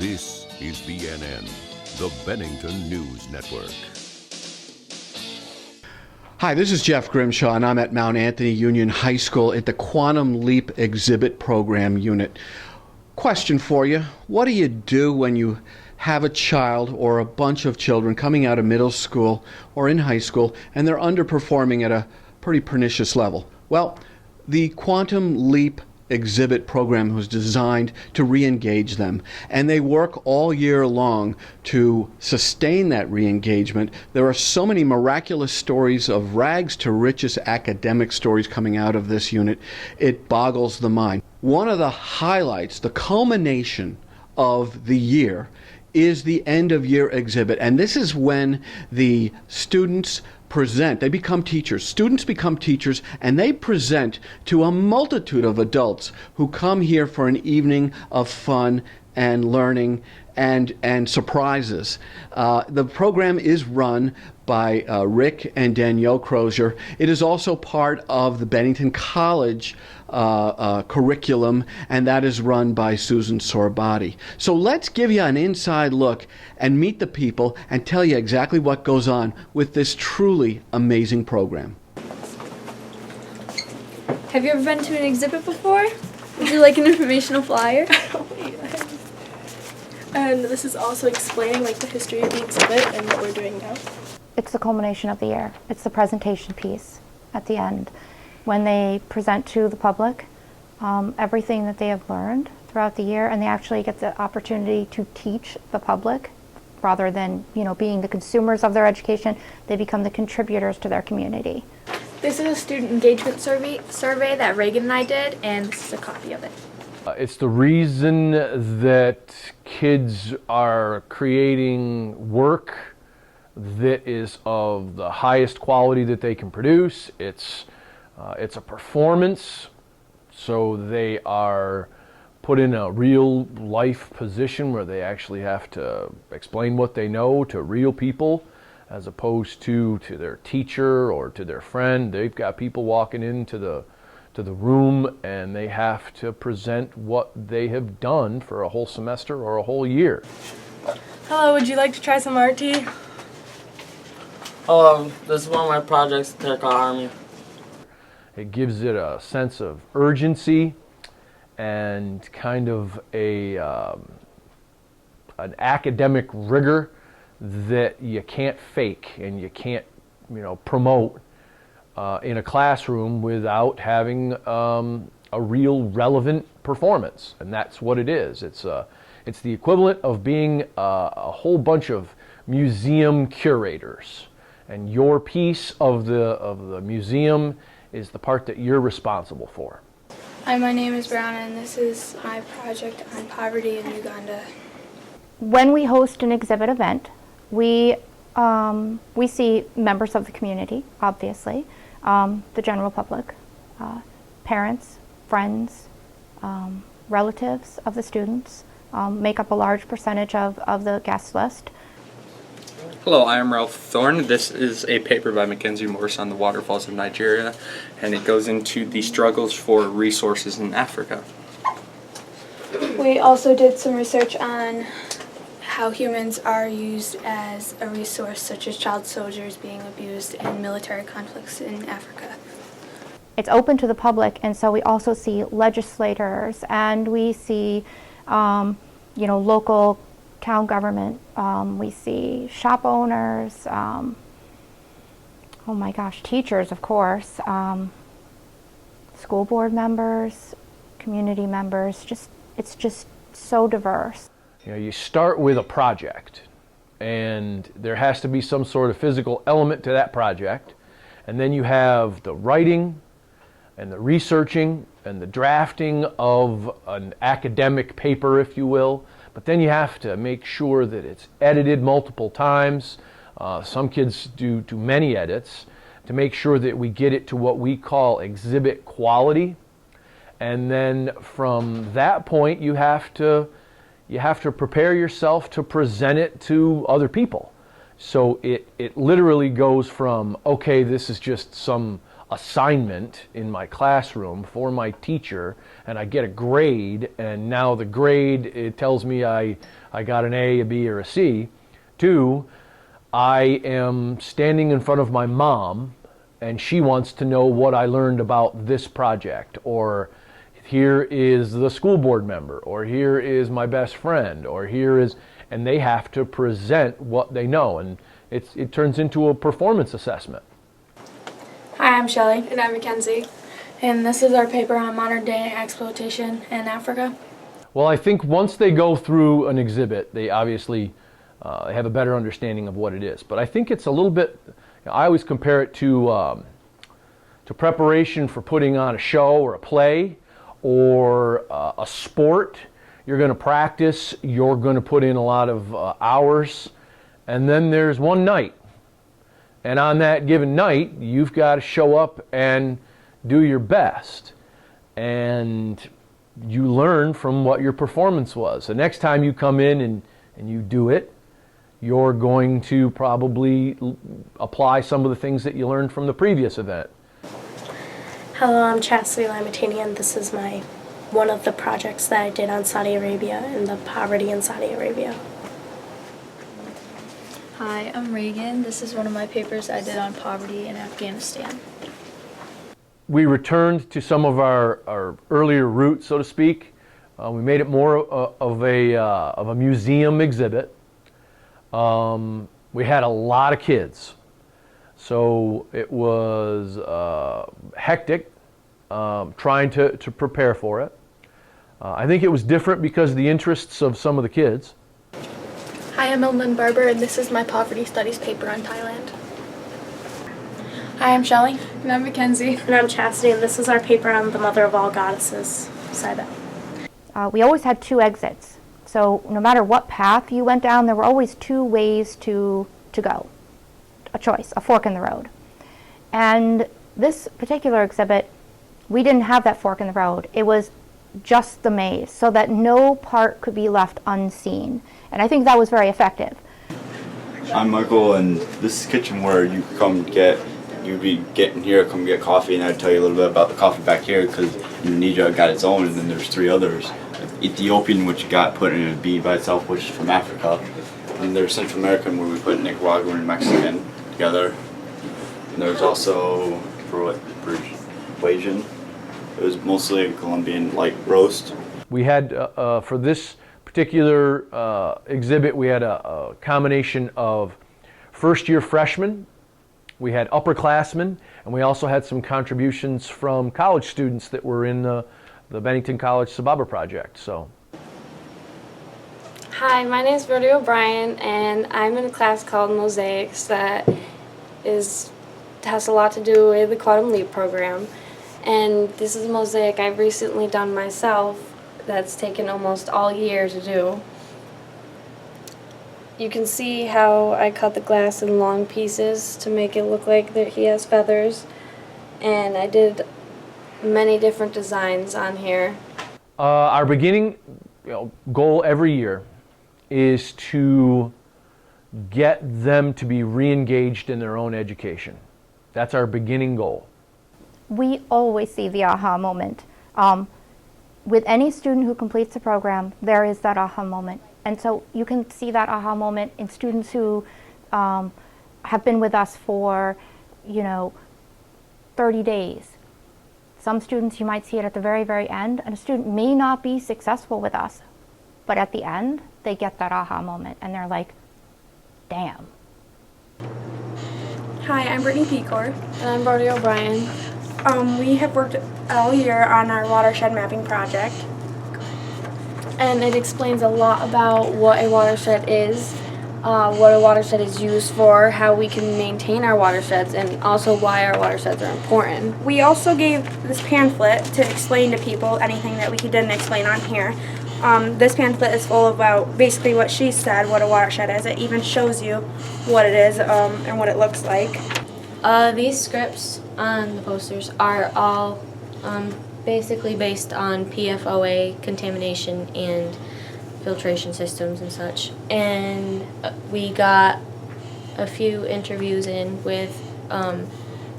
This is BNN, the Bennington News Network. Hi, this is Jeff Grimshaw, and I'm at Mount Anthony Union High School at the Quantum Leap Exhibit Program Unit. Question for you. What do you do when you have a child or a bunch of children coming out of middle school or in high school and they're underperforming at a pretty pernicious level? Well, the Quantum Leap Exhibit program was designed to re-engage them, and they work all year long to sustain that re-engagement. There are so many miraculous stories of rags to riches academic stories coming out of this unit, it boggles the mind. One of the highlights, the culmination of the year, is the end of year exhibit, and this is when the students present. They become teachers. Students become teachers, and they present to a multitude of adults who come here for an evening of fun and learning and surprises. The program is run by Rick and Danielle Crozier. It is also part of the Bennington College curriculum, and that is run by Susan Sorbati. So let's give you an inside look and meet the people and tell you exactly what goes on with this truly amazing program. Have you ever been to an exhibit before? Would you like an informational flyer? And this is also explaining the history of the exhibit and what we're doing now. It's the culmination of the year. It's the presentation piece at the end. When they present to the public everything that they have learned throughout the year, and they actually get the opportunity to teach the public rather than being the consumers of their education. They become the contributors to their community. This is a student engagement survey that Reagan and I did, and this is a copy of it. It's the reason that kids are creating work that is of the highest quality that they can produce. It's a performance, so they are put in a real life position where they actually have to explain what they know to real people as opposed to their teacher or to their friend. They've got people walking into the room and they have to present what they have done for a whole semester or a whole year. Hello, would you like to try some art tea? Hello, this is one of my projects, Terracotta Army. It gives it a sense of urgency and kind of an academic rigor that you can't fake and you can't promote in a classroom without having a real relevant performance, and that's what it is. It's the equivalent of being a whole bunch of museum curators, and your piece of the museum is the part that you're responsible for. Hi, my name is Brown, and this is my project on poverty in Uganda. When we host an exhibit event, we see members of the community, obviously, the general public, parents, friends, relatives of the students make up a large percentage of the guest list. Hello, I am Ralph Thorne. This is a paper by Mackenzie Morse on the waterfalls of Nigeria, and it goes into the struggles for resources in Africa. We also did some research on how humans are used as a resource, such as child soldiers being abused in military conflicts in Africa. It's open to the public, and so we also see legislators, and we see local town government, we see shop owners, teachers, of course, school board members, community members. It's just so diverse. You start with a project, and there has to be some sort of physical element to that project, and then you have the writing and the researching and the drafting of an academic paper, if you will. But then you have to make sure that it's edited multiple times. Some kids do many edits to make sure that we get it to what we call exhibit quality. And then from that point, you have to prepare yourself to present it to other people. So it literally goes from, okay, this is just some assignment in my classroom for my teacher, and I get a grade, and now the grade, it tells me I got an A, a B, or a C, to I am standing in front of my mom and she wants to know what I learned about this project, or here is the school board member, or here is my best friend, or here is, and they have to present what they know, and it turns into a performance assessment. Hi, I'm Shelley. And I'm Mackenzie. And this is our paper on modern day exploitation in Africa. Well, I think once they go through an exhibit, they obviously have a better understanding of what it is. But I think it's a little bit, I always compare it to preparation for putting on a show or a play or a sport. You're going to practice, you're going to put in a lot of hours, and then there's one night. And on that given night, you've got to show up and do your best. And you learn from what your performance was. The next time you come in and you do it, you're going to probably apply some of the things that you learned from the previous event. Hello, I'm Chastity Lamatini, and this is one of the projects that I did on Saudi Arabia and the poverty in Saudi Arabia. Hi, I'm Reagan. This is one of my papers I did on poverty in Afghanistan. We returned to some of our earlier roots, so to speak. We made it more of a museum exhibit. We had a lot of kids, so it was hectic trying to prepare for it. I think it was different because of the interests of some of the kids. Hi, I'm Elman Barber, and this is my poverty studies paper on Thailand. Hi, I'm Shelley. And I'm Mackenzie. And I'm Chastity, and this is our paper on the mother of all goddesses, Saibet. We always had 2 exits. So no matter what path you went down, there were always 2 ways to go. A choice, a fork in the road. And this particular exhibit, we didn't have that fork in the road. It was just the maze, so that no part could be left unseen. And I think that was very effective. I'm Michael, and this is kitchen where you come you'd be getting here, come get coffee, and I'd tell you a little bit about the coffee back here, because Indonesia got its own, and then there's 3 others. Ethiopian, which got put in a bead by itself, which is from Africa. And there's Central American, where we put Nicaraguan and Mexican together. And there's also Persian. It was mostly a Colombian like roast. We had, for this particular exhibit, we had a combination of first-year freshmen, we had upperclassmen, and we also had some contributions from college students that were in the Bennington College Sababa project. So. Hi, my name is Brody O'Brien, and I'm in a class called Mosaics that has a lot to do with the Quantum Leap program. And this is a mosaic I've recently done myself that's taken almost all year to do. You can see how I cut the glass in long pieces to make it look like that he has feathers. And I did many different designs on here. Our beginning goal every year is to get them to be re-engaged in their own education. That's our beginning goal. We always see the aha moment. With any student who completes the program, there is that aha moment. And so you can see that aha moment in students who have been with us for, 30 days. Some students, you might see it at the very, very end, and a student may not be successful with us, but at the end, they get that aha moment, and they're like, damn. Hi, I'm Brittany Pecor. And I'm Brody O'Brien. We have worked all year on our watershed mapping project. And it explains a lot about what a watershed is, what a watershed is used for, how we can maintain our watersheds, and also why our watersheds are important. We also gave this pamphlet to explain to people anything that we didn't explain on here. This pamphlet is full about basically what she said, what a watershed is. It even shows you what it is and what it looks like. These scripts on the posters are all basically based on PFOA contamination and filtration systems and such. And we got a few interviews in with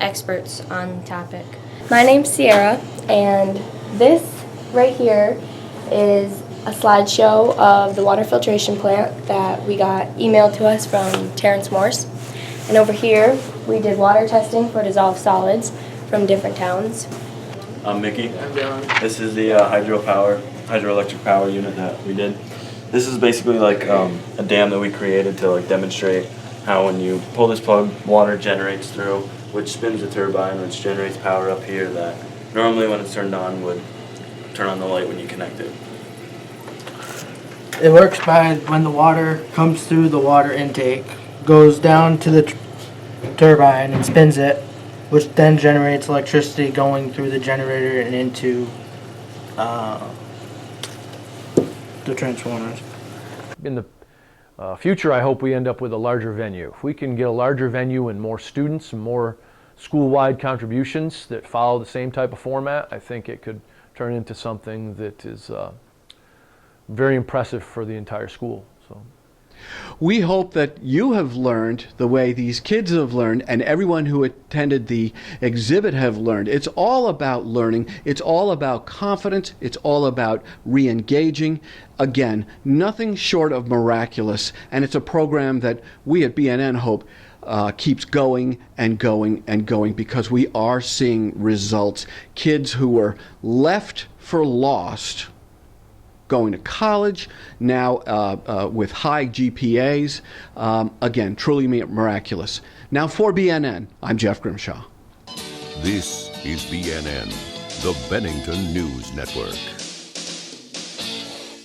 experts on the topic. My name's Sierra, and this right here is a slideshow of the water filtration plant that we got emailed to us from Terrence Morse. And over here, we did water testing for dissolved solids from different towns. I'm Mickey. I'm Dylan. This is the hydroelectric power unit that we did. This is basically like a dam that we created to like demonstrate how when you pull this plug, water generates through, which spins the turbine, which generates power up here that normally when it's turned on would turn on the light when you connect it. It works by when the water comes through the water intake, goes down to the turbine and spins it, which then generates electricity going through the generator and into the transformers. In the future, I hope we end up with a larger venue. If we can get a larger venue and more students and more school-wide contributions that follow the same type of format, I think it could turn into something that is very impressive for the entire school. So, we hope that you have learned the way these kids have learned, and everyone who attended the exhibit have learned. It's all about learning. It's all about confidence. It's all about re-engaging. Again, nothing short of miraculous, and it's a program that we at BNN hope keeps going and going and going, because we are seeing results. Kids who were left for lost going to college, now with high GPAs. Again, truly miraculous. Now for BNN, I'm Jeff Grimshaw. This is BNN, the Bennington News Network.